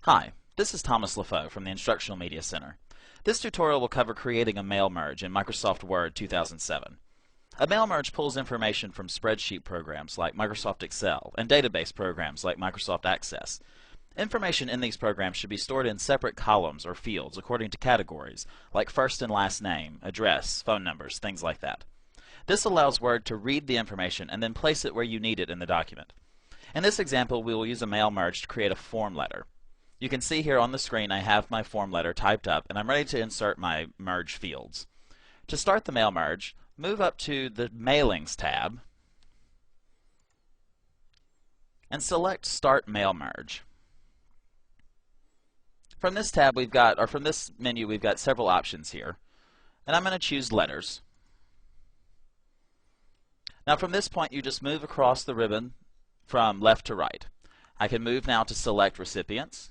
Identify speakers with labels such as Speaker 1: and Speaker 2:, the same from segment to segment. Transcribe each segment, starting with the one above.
Speaker 1: Hi, this is Thomas LaFoe from the Instructional Media Center. This tutorial will cover creating a mail merge in Microsoft Word 2007. A mail merge pulls information from spreadsheet programs like Microsoft Excel and database programs like Microsoft Access. Information in these programs should be stored in separate columns or fields according to categories like first and last name, address, phone numbers, things like that. This allows Word to read the information and then place it where you need it in the document. In this example, we will use a mail merge to create a form letter. You can see here on the screen I have my form letter typed up and I'm ready to insert my merge fields. To start the mail merge, move up to the Mailings tab and select Start Mail Merge. From this tab from this menu we've got several options here, and I'm going to choose Letters. Now from this point you just move across the ribbon from left to right. I can move now to Select Recipients.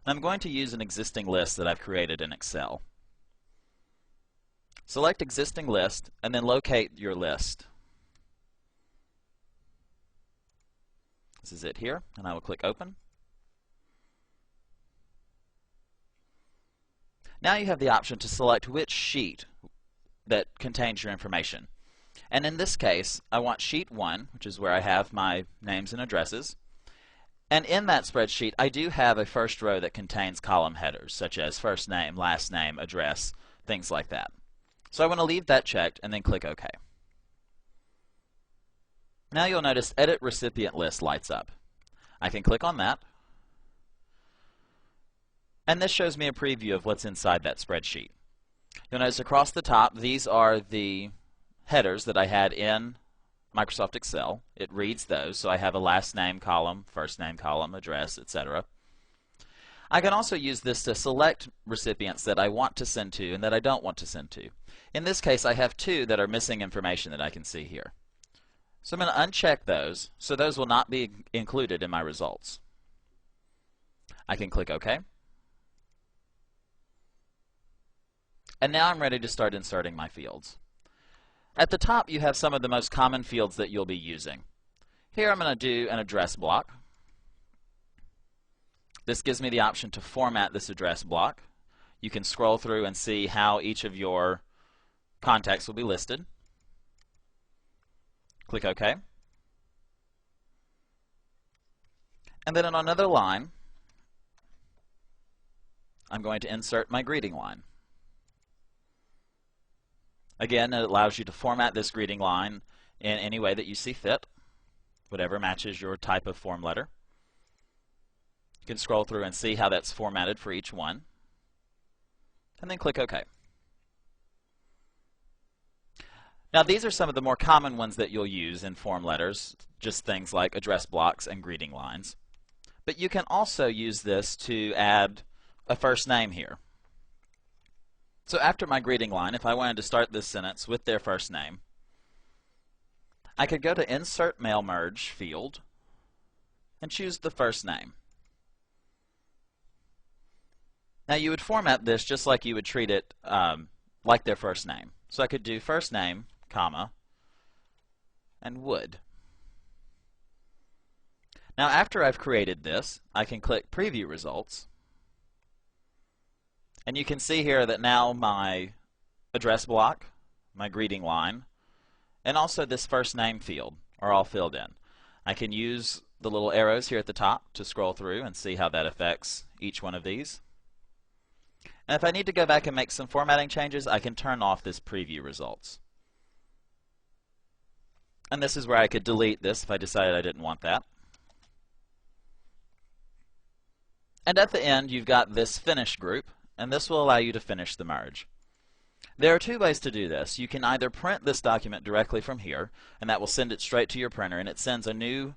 Speaker 1: I'm going to use an existing list that I've created in Excel. Select Existing List and then locate your list. This is it here, and I will click Open. Now you have the option to select which sheet that contains your information. And in this case, I want Sheet 1, which is where I have my names and addresses. And in that spreadsheet, I do have a first row that contains column headers, such as first name, last name, address, things like that. So I want to leave that checked and then click OK. Now you'll notice Edit Recipient List lights up. I can click on that. And this shows me a preview of what's inside that spreadsheet. You'll notice across the top, these are the headers that I had in Microsoft Excel. It reads those, so I have a last name column, first name column, address, etc. I can also use this to select recipients that I want to send to and that I don't want to send to. In this case, I have two that are missing information that I can see here. So I'm going to uncheck those, so those will not be included in my results. I can click OK. And now I'm ready to start inserting my fields. At the top, you have some of the most common fields that you'll be using. Here I'm going to do an address block. This gives me the option to format this address block. You can scroll through and see how each of your contacts will be listed. Click OK. And then on another line, I'm going to insert my greeting line. Again, it allows you to format this greeting line in any way that you see fit, whatever matches your type of form letter. You can scroll through and see how that's formatted for each one, and then click OK. Now these are some of the more common ones that you'll use in form letters, just things like address blocks and greeting lines. But you can also use this to add a first name here. So after my greeting line, if I wanted to start this sentence with their first name, I could go to Insert Mail Merge field and choose the first name. Now you would format this just like you would treat it like their first name. So I could do first name, comma, and would. Now after I've created this, I can click Preview Results. And you can see here that now my address block, my greeting line, and also this first name field are all filled in. I can use the little arrows here at the top to scroll through and see how that affects each one of these. And if I need to go back and make some formatting changes, I can turn off this preview results. And this is where I could delete this if I decided I didn't want that. And at the end, you've got this finish group, and this will allow you to finish the merge. There are two ways to do this. You can either print this document directly from here, and that will send it straight to your printer, and it sends a new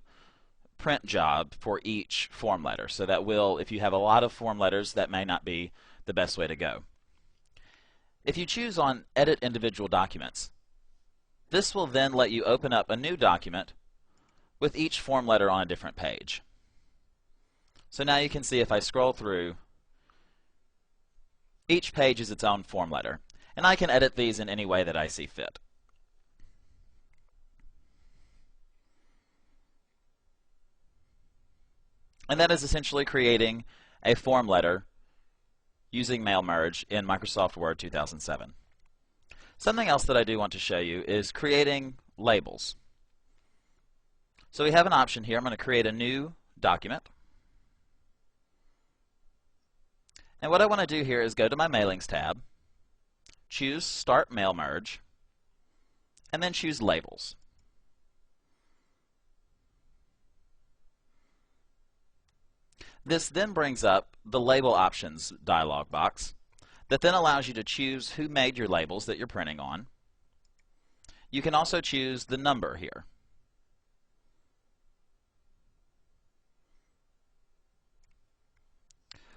Speaker 1: print job for each form letter. So that will, if you have a lot of form letters, that may not be the best way to go. If you choose on Edit Individual Documents, this will then let you open up a new document with each form letter on a different page. So now you can see if I scroll through, each page is its own form letter, and I can edit these in any way that I see fit. And that is essentially creating a form letter using mail merge in Microsoft Word 2007. Something else that I do want to show you is creating labels. So we have an option here. I'm going to create a new document. And what I want to do here is go to my Mailings tab, choose Start Mail Merge, and then choose Labels. This then brings up the Label Options dialog box that then allows you to choose who made your labels that you're printing on. You can also choose the number here.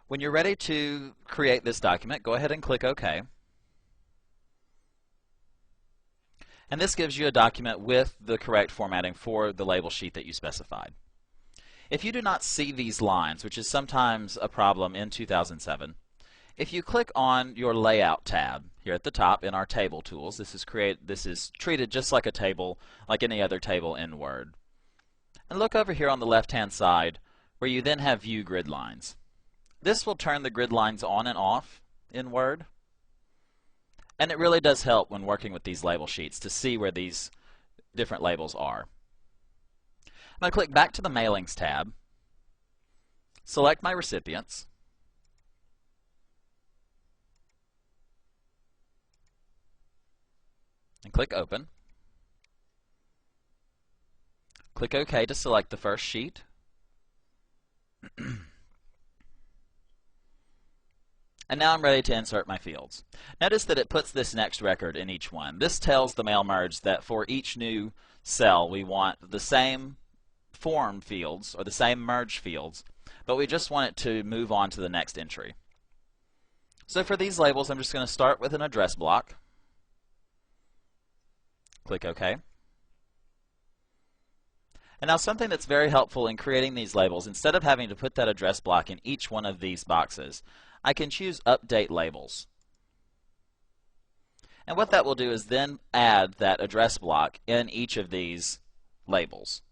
Speaker 1: When you're ready to create this document, go ahead and click OK. And this gives you a document with the correct formatting for the label sheet that you specified. If you do not see these lines, which is sometimes a problem in 2007, if you click on your Layout tab here at the top in our Table Tools, this is treated just like a table, like any other table in Word. And look over here on the left-hand side where you then have View Grid Lines. This will turn the grid lines on and off in Word. And it really does help when working with these label sheets to see where these different labels are. I'm going to click back to the Mailings tab, select my recipients, and click Open. Click OK to select the first sheet. And now I'm ready to insert my fields. Notice that it puts this next record in each one. This tells the mail merge that for each new cell we want the same form fields or the same merge fields, but we just want it to move on to the next entry. So for these labels, I'm just going to start with an address block. Click OK. And now something that's very helpful in creating these labels, instead of having to put that address block in each one of these boxes, I can choose Update Labels. And what that will do is then add that address block in each of these labels,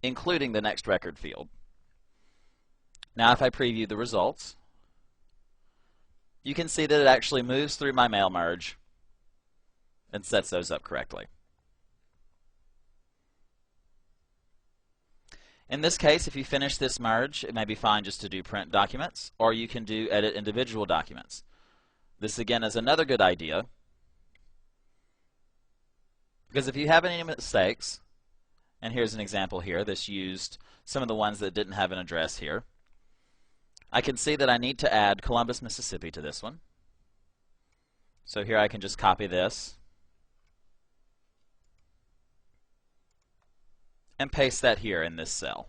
Speaker 1: including the next record field. Now if I preview the results, you can see that it actually moves through my mail merge and sets those up correctly. In this case, if you finish this merge, it may be fine just to do print documents, or you can do edit individual documents. This again is another good idea, because if you have any mistakes, and here's an example here, this used some of the ones that didn't have an address here. I can see that I need to add Columbus, Mississippi to this one. So here I can just copy this and paste that here in this cell.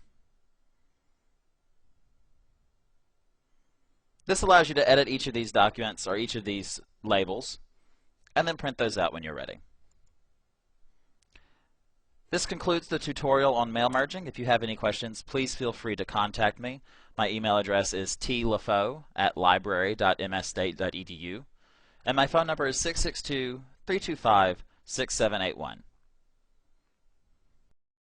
Speaker 1: This allows you to edit each of these documents or each of these labels and then print those out when you're ready. This concludes the tutorial on mail merging. If you have any questions, please feel free to contact me. My email address is tlafoe@library.msstate.edu and my phone number is 662-325-6781.